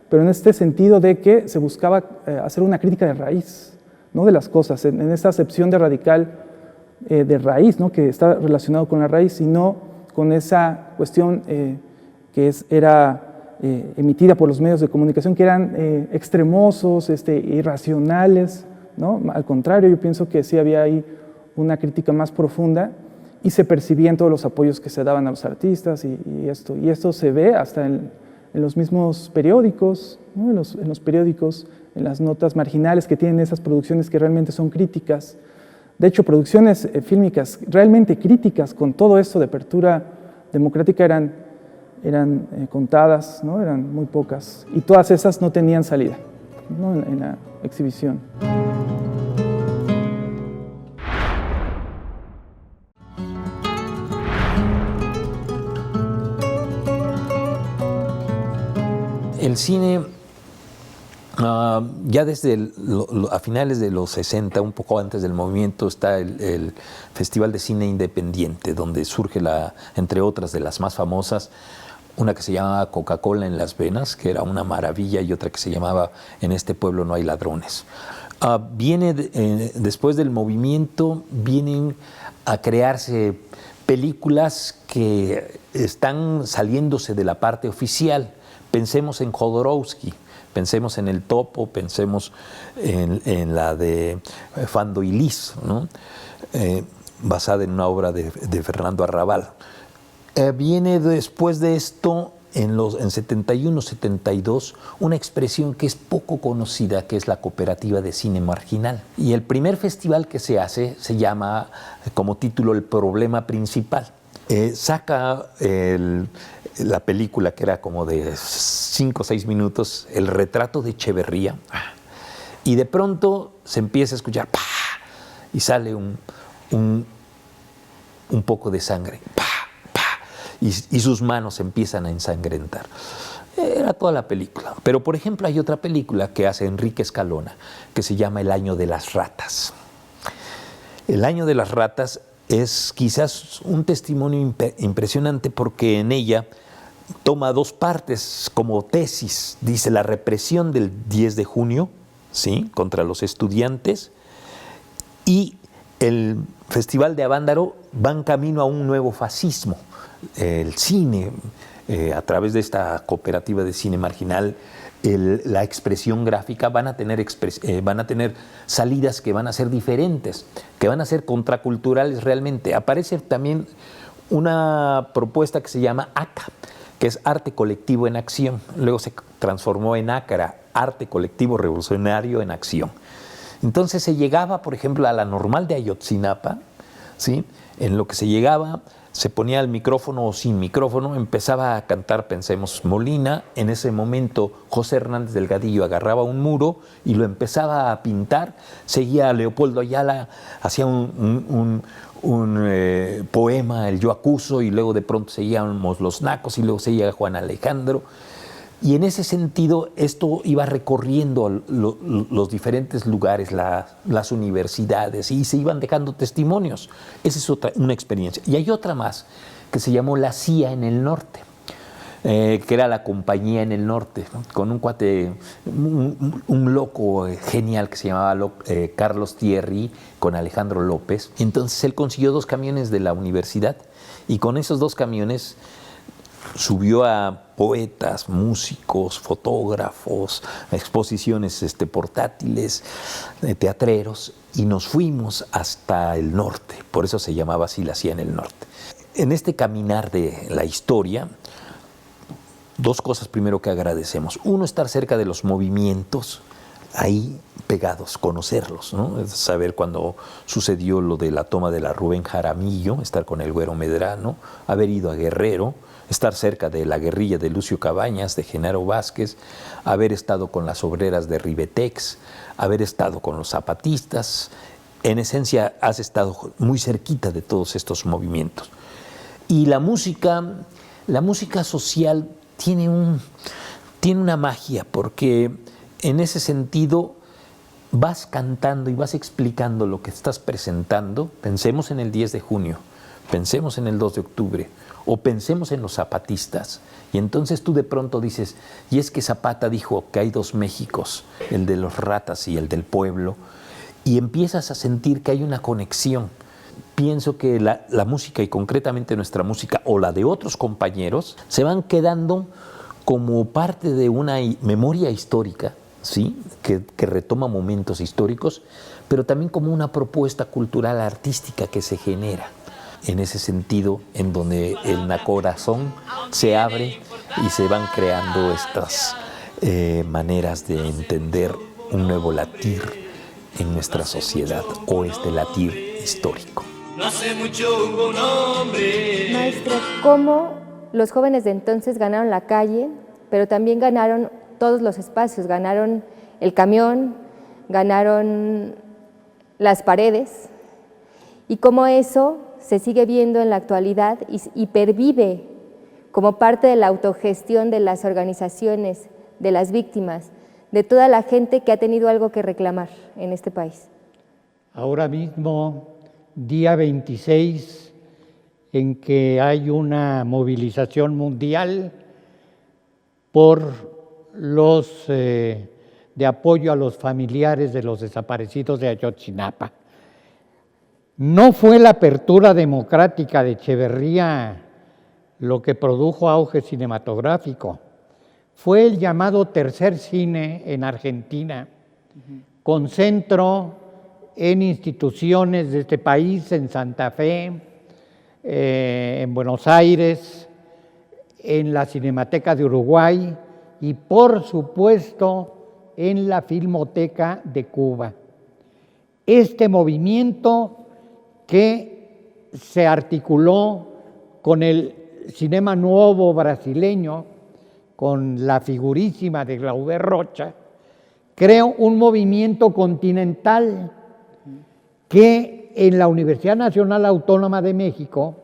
pero en este sentido de que se buscaba hacer una crítica de raíz, ¿no? De las cosas, en esta acepción de radical de raíz, ¿no? Que está relacionado con la raíz y no con esa cuestión que era emitida por los medios de comunicación, que eran extremosos, irracionales, ¿no? Al contrario, yo pienso que sí había ahí una crítica más profunda y se percibían todos los apoyos que se daban a los artistas y esto se ve hasta en los mismos periódicos, ¿no? en los periódicos, en las notas marginales que tienen esas producciones que realmente son críticas. De hecho, producciones fílmicas realmente críticas con todo esto de apertura democrática eran contadas, ¿no? Eran muy pocas, y todas esas no tenían salida, ¿no? en la exhibición. El cine, ya desde a finales de los 60, un poco antes del movimiento, está el Festival de Cine Independiente, donde surge, entre otras de las más famosas, una que se llamaba Coca-Cola en las venas, que era una maravilla, y otra que se llamaba En este pueblo no hay ladrones. Después del movimiento, vienen a crearse películas que están saliéndose de la parte oficial. Pensemos en Jodorowsky, pensemos en El Topo, pensemos en la de Fando y Lis, ¿no? Basada en una obra de Fernando Arrabal. Viene después de esto, en 71, 72, una expresión que es poco conocida, que es la Cooperativa de Cine Marginal. Y el primer festival que se hace se llama, como título, El Problema Principal. Saca la película, que era como de 5 o 6 minutos, el retrato de Echeverría, y de pronto se empieza a escuchar ¡pah! Y sale un poco de sangre, ¡pah! ¡pah! Y sus manos empiezan a ensangrentar. Era toda la película. Pero, por ejemplo, hay otra película que hace Enrique Escalona, que se llama El Año de las Ratas. El Año de las Ratas es quizás un testimonio impresionante, porque en ella toma dos partes como tesis. Dice la represión del 10 de junio, ¿sí?, contra los estudiantes, y el Festival de Avándaro van camino a un nuevo fascismo. El cine, a través de esta Cooperativa de Cine Marginal, la expresión gráfica van a tener salidas que van a ser diferentes, que van a ser contraculturales realmente. Aparece también una propuesta que se llama ACA, que es Arte Colectivo en Acción. Luego se transformó en ACRA, Arte Colectivo Revolucionario en Acción. Entonces se llegaba, por ejemplo, a la Normal de Ayotzinapa, ¿sí? En lo que se llegaba, se ponía el micrófono o sin micrófono, empezaba a cantar, pensemos, Molina. En ese momento José Hernández Delgadillo agarraba un muro y lo empezaba a pintar. Seguía Leopoldo Ayala, hacía un poema, El Yo Acuso, y luego de pronto seguíamos Los Nacos, y luego seguía Juan Alejandro. Y en ese sentido, esto iba recorriendo los diferentes lugares, las universidades, y se iban dejando testimonios. Esa es una experiencia. Y hay otra más, que se llamó La CIA en el Norte, que era la compañía en el norte, ¿no? Con un cuate, un loco genial que se llamaba Carlos Thierry, con Alejandro López. Entonces él consiguió 2 camiones de la universidad, y con esos 2 camiones subió a poetas, músicos, fotógrafos, exposiciones portátiles, teatreros, y nos fuimos hasta el norte. Por eso se llamaba así La CIA en el Norte. En este caminar de la historia, dos cosas primero que agradecemos. Uno, estar cerca de los movimientos, ahí pegados, conocerlos, ¿no? Saber cuando sucedió lo de la toma de la Rubén Jaramillo, estar con el Güero Medrano, haber ido a Guerrero, estar cerca de la guerrilla de Lucio Cabañas, de Genaro Vázquez, haber estado con las obreras de Ribetex, haber estado con los zapatistas. En esencia, has estado muy cerquita de todos estos movimientos. Y la música social tiene una magia, porque en ese sentido vas cantando y vas explicando lo que estás presentando. Pensemos en el 10 de junio, pensemos en el 2 de octubre, o pensemos en los zapatistas. Y entonces tú de pronto dices, y es que Zapata dijo que hay dos Méxicos, el de los ratas y el del pueblo, y empiezas a sentir que hay una conexión. Pienso que la música, y concretamente nuestra música, o la de otros compañeros, se van quedando como parte de una memoria histórica, ¿sí? que retoma momentos históricos, pero también como una propuesta cultural artística que se genera. En ese sentido, en donde el nacorazón se abre y se van creando estas maneras de entender un nuevo latir en nuestra sociedad, o este latir histórico. No hace mucho hubo un hombre. Maestro, ¿cómo los jóvenes de entonces ganaron la calle, pero también ganaron todos los espacios? Ganaron el camión, ganaron las paredes, y cómo eso se sigue viendo en la actualidad y pervive como parte de la autogestión de las organizaciones, de las víctimas, de toda la gente que ha tenido algo que reclamar en este país. Ahora mismo, día 26, en que hay una movilización mundial por los de apoyo a los familiares de los desaparecidos de Ayotzinapa. No fue la apertura democrática de Echeverría lo que produjo auge cinematográfico, fue el llamado tercer cine en Argentina, con centro en instituciones de este país, en Santa Fe, en Buenos Aires, en la Cinemateca de Uruguay y, por supuesto, en la Filmoteca de Cuba. Este movimiento que se articuló con el cinema nuevo brasileño, con la figurísima de Glauber Rocha, creó un movimiento continental que en la Universidad Nacional Autónoma de México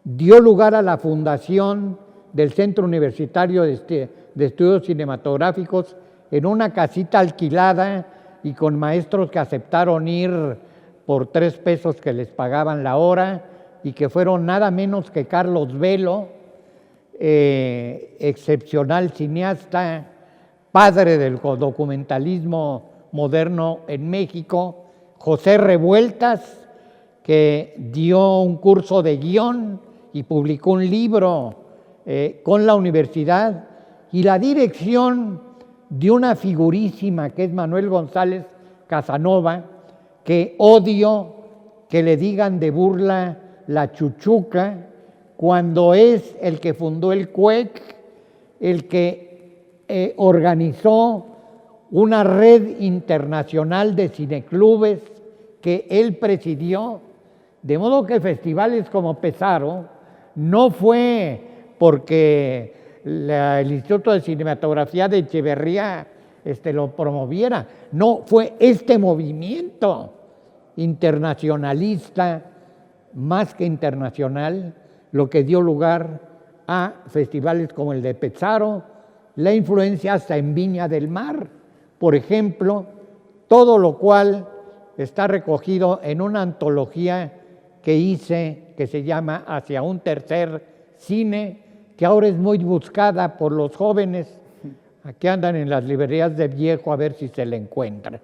dio lugar a la fundación del Centro Universitario de Estudios Cinematográficos en una casita alquilada y con maestros que aceptaron ir por 3 pesos que les pagaban la hora, y que fueron nada menos que Carlos Velo, excepcional cineasta, padre del documentalismo moderno en México, José Revueltas, que dio un curso de guión y publicó un libro con la universidad, y la dirección de una figurísima que es Manuel González Casanova, que odio que le digan de burla la chuchuca, cuando es el que fundó el CUEC, el que organizó una red internacional de cineclubes que él presidió, de modo que festivales como Pesaro no fue porque el Instituto de Cinematografía de Echeverría lo promoviera, no, fue este movimiento internacionalista, más que internacional, lo que dio lugar a festivales como el de Pesaro, la influencia hasta en Viña del Mar, por ejemplo, todo lo cual está recogido en una antología que hice, que se llama Hacia un tercer cine, que ahora es muy buscada por los jóvenes, aquí andan en las librerías de viejo a ver si se le encuentran.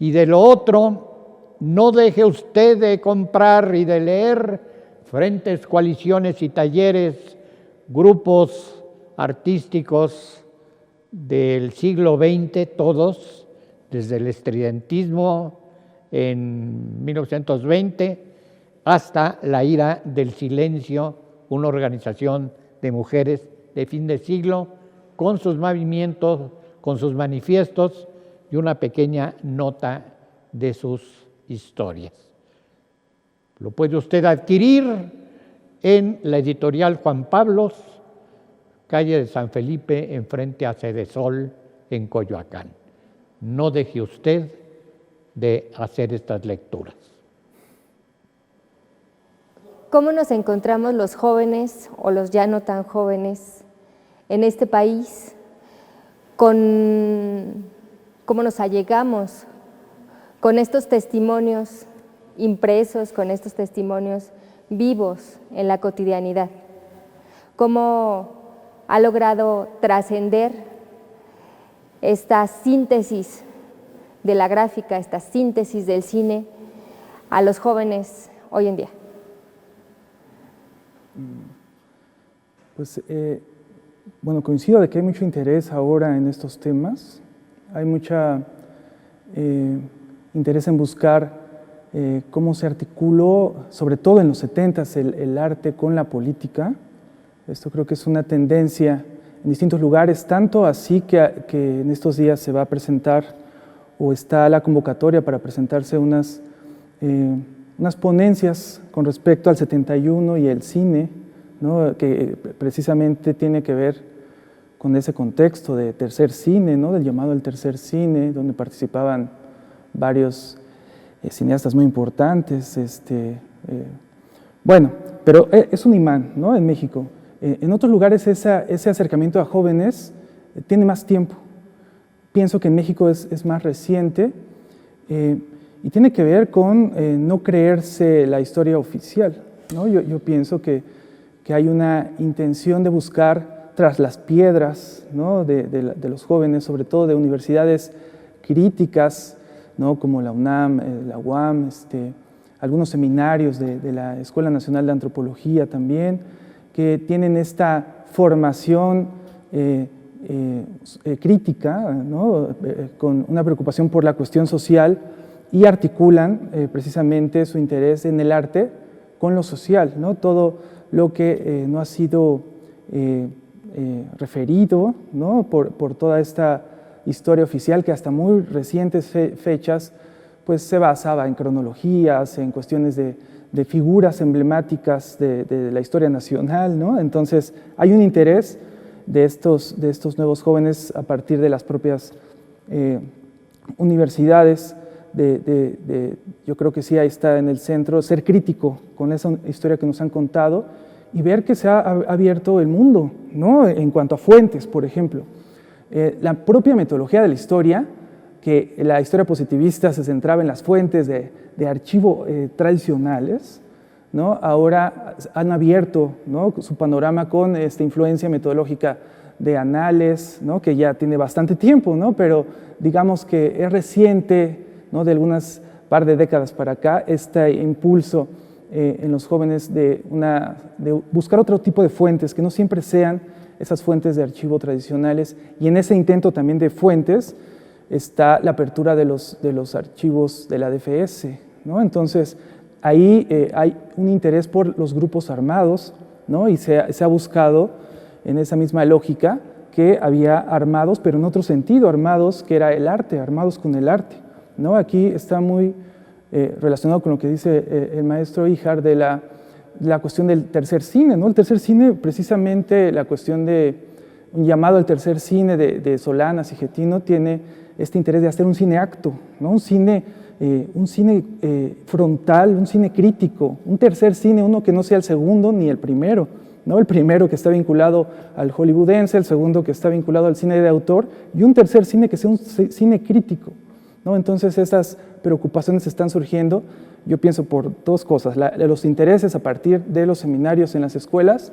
Y de lo otro, no deje usted de comprar y de leer frentes, coaliciones y talleres, grupos artísticos del siglo XX, todos, desde el estridentismo en 1920, hasta La Ira del Silencio, una organización de mujeres de fin de siglo, con sus movimientos, con sus manifiestos y una pequeña nota de sus historias. Lo puede usted adquirir en la editorial Juan Pablos, calle de San Felipe, enfrente a Cedesol, en Coyoacán. No deje usted de hacer estas lecturas. ¿Cómo nos encontramos los jóvenes o los ya no tan jóvenes en este país? ¿Cómo nos allegamos con estos testimonios impresos, con estos testimonios vivos en la cotidianidad? ¿Cómo ha logrado trascender esta síntesis de la gráfica, esta síntesis del cine a los jóvenes hoy en día? Pues, bueno, coincido de que hay mucho interés ahora en estos temas. Hay mucha interés en buscar cómo se articuló, sobre todo en los 70s, el arte con la política. Esto creo que es una tendencia en distintos lugares, tanto así que en estos días se va a presentar o está la convocatoria para presentarse unas ponencias con respecto al 71 y el cine, ¿no? Que precisamente tiene que ver con ese contexto de tercer cine, ¿no? Del llamado al tercer cine, donde participaban varios cineastas muy importantes. Bueno, pero es un imán, ¿no? En México. En otros lugares ese acercamiento a jóvenes tiene más tiempo. Pienso que en México es más reciente y tiene que ver con no creerse la historia oficial, ¿no? Yo pienso que hay una intención de buscar tras las piedras, ¿no? de los jóvenes, sobre todo de universidades críticas, ¿no? Como la UNAM, la UAM, algunos seminarios de la Escuela Nacional de Antropología también, que tienen esta formación crítica, ¿no? Con una preocupación por la cuestión social y articulan precisamente su interés en el arte con lo social, ¿no? Todo lo que no ha sido referido, ¿no? por toda esta historia oficial que hasta muy recientes fechas pues se basaba en cronologías, en cuestiones de figuras emblemáticas de la historia nacional, ¿no? Entonces hay un interés de estos nuevos jóvenes a partir de las propias universidades, yo creo que sí, ahí está en el centro, ser crítico con esa historia que nos han contado y ver que se ha abierto el mundo, ¿no? En cuanto a fuentes, por ejemplo. La propia metodología de la historia, que la historia positivista se centraba en las fuentes de archivo tradicionales, ¿no? Ahora han abierto, ¿no? Su panorama con esta influencia metodológica de Annales, ¿no? Que ya tiene bastante tiempo, ¿no? Pero digamos que es reciente, ¿no? De algunas par de décadas para acá, este impulso en los jóvenes de buscar otro tipo de fuentes que no siempre sean esas fuentes de archivo tradicionales, y en ese intento también de fuentes está la apertura de los archivos de la DFS, ¿no? Entonces ahí hay un interés por los grupos armados, ¿no? Y se ha buscado en esa misma lógica que había armados, pero en otro sentido, armados que era el arte, armados con el arte, ¿no? Aquí está muy relacionado con lo que dice el maestro Híjar de la cuestión del tercer cine, ¿no? El tercer cine, precisamente la cuestión de un llamado al tercer cine de Solanas y Getino, tiene este interés de hacer un cine acto, ¿no? Un cine frontal, un cine crítico, un tercer cine, uno que no sea el segundo ni el primero, ¿no? El primero que está vinculado al hollywoodense, el segundo que está vinculado al cine de autor, y un tercer cine que sea un cine crítico, ¿no? Entonces esas preocupaciones están surgiendo, yo pienso por dos cosas, los intereses a partir de los seminarios en las escuelas,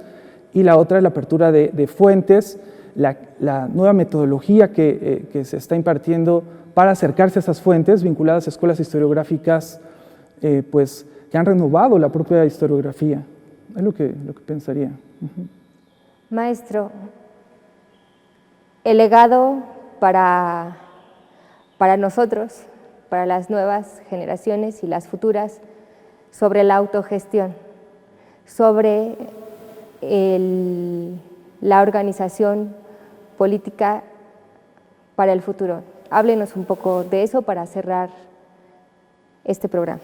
y la otra es la apertura de fuentes, la nueva metodología que se está impartiendo para acercarse a esas fuentes vinculadas a escuelas historiográficas pues, que han renovado la propia historiografía. Es lo que pensaría. Maestro, el legado para nosotros, para las nuevas generaciones y las futuras, sobre la autogestión, sobre la organización política para el futuro. Háblenos un poco de eso para cerrar este programa.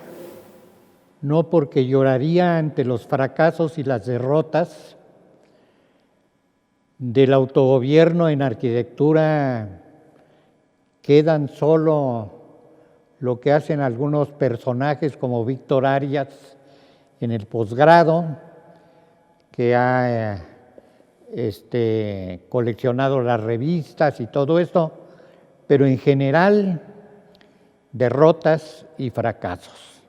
No, porque lloraría ante los fracasos y las derrotas del autogobierno en arquitectura. Quedan solo lo que hacen algunos personajes como Víctor Arias en el posgrado, que ha coleccionado las revistas y todo esto, pero en general derrotas y fracasos.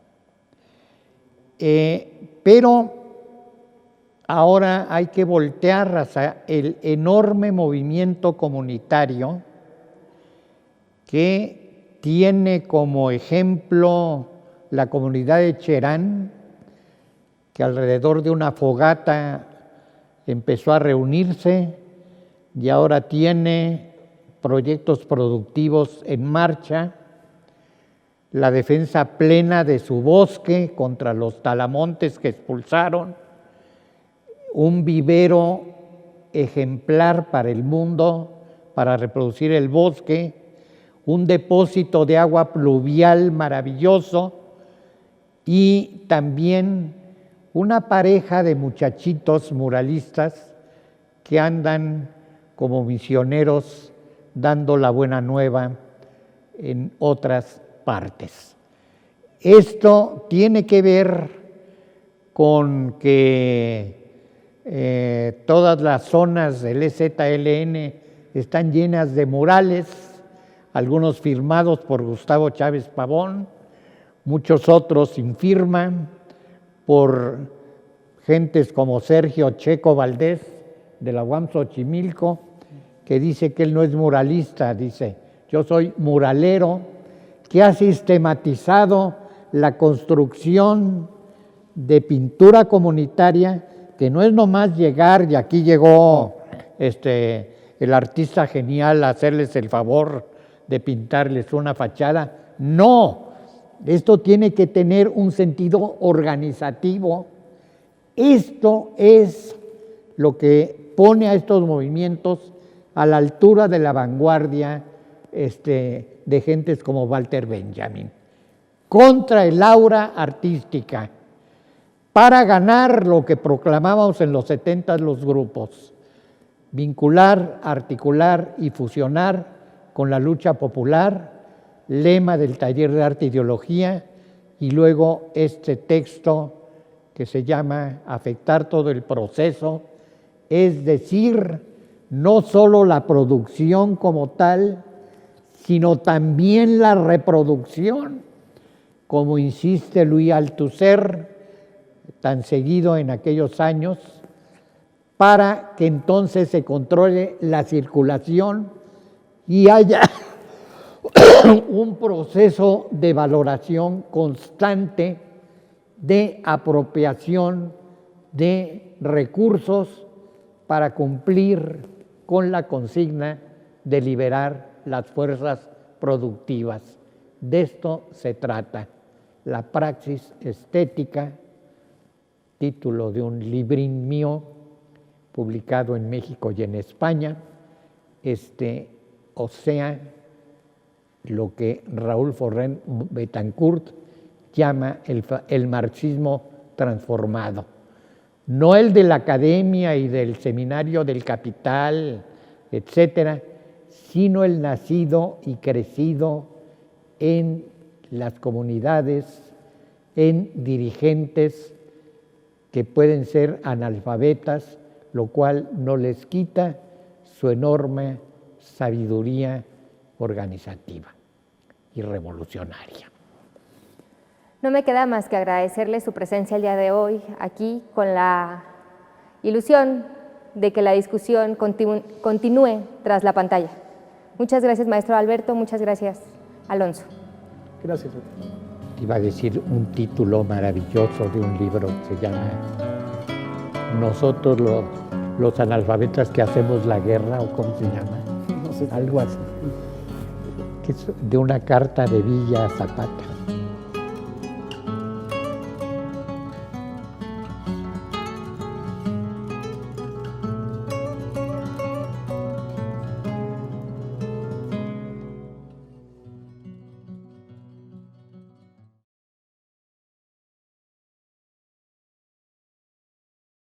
Pero ahora hay que voltear hacia el enorme movimiento comunitario que tiene como ejemplo la comunidad de Cherán, que alrededor de una fogata empezó a reunirse y ahora tiene proyectos productivos en marcha, la defensa plena de su bosque contra los talamontes que expulsaron, un vivero ejemplar para el mundo, para reproducir el bosque, un depósito de agua pluvial maravilloso y también una pareja de muchachitos muralistas que andan como misioneros dando la buena nueva en otras partes. Esto tiene que ver con que todas las zonas del EZLN están llenas de murales, algunos firmados por Gustavo Chávez Pavón, muchos otros sin firma, por gentes como Sergio Checo Valdés de la UAM Xochimilco, que dice que él no es muralista, dice, yo soy muralero, que ha sistematizado la construcción de pintura comunitaria, que no es nomás llegar, y aquí llegó el artista genial a hacerles el favor de pintarles una fachada. No, esto tiene que tener un sentido organizativo. Esto es lo que pone a estos movimientos a la altura de la vanguardia de gentes como Walter Benjamin, contra el aura artística, para ganar lo que proclamábamos en los 70 los grupos, vincular, articular y fusionar con la lucha popular, lema del taller de arte e ideología, y luego este texto que se llama Afectar todo el proceso, es decir, no solo la producción como tal, sino también la reproducción, como insiste Louis Althusser, tan seguido en aquellos años, para que entonces se controle la circulación y haya un proceso de valoración constante de apropiación de recursos para cumplir con la consigna de liberar las fuerzas productivas. De esto se trata, la praxis estética, título de un librín mío publicado en México y en España, o sea, lo que Raúl Forrén Betancourt llama el marxismo transformado. No el de la academia y del seminario del Capital, etcétera, sino el nacido y crecido en las comunidades, en dirigentes que pueden ser analfabetas, lo cual no les quita su enorme sabiduría organizativa y revolucionaria. No me queda más que agradecerle su presencia el día de hoy aquí, con la ilusión de que la discusión continúe tras la pantalla. Muchas gracias, maestro Alberto, muchas gracias, Alonso. Gracias. Iba a decir un título maravilloso de un libro que se llama Nosotros los analfabetas que hacemos la guerra, o cómo se llama, No sé. algo así, que es de una carta de Villa Zapata.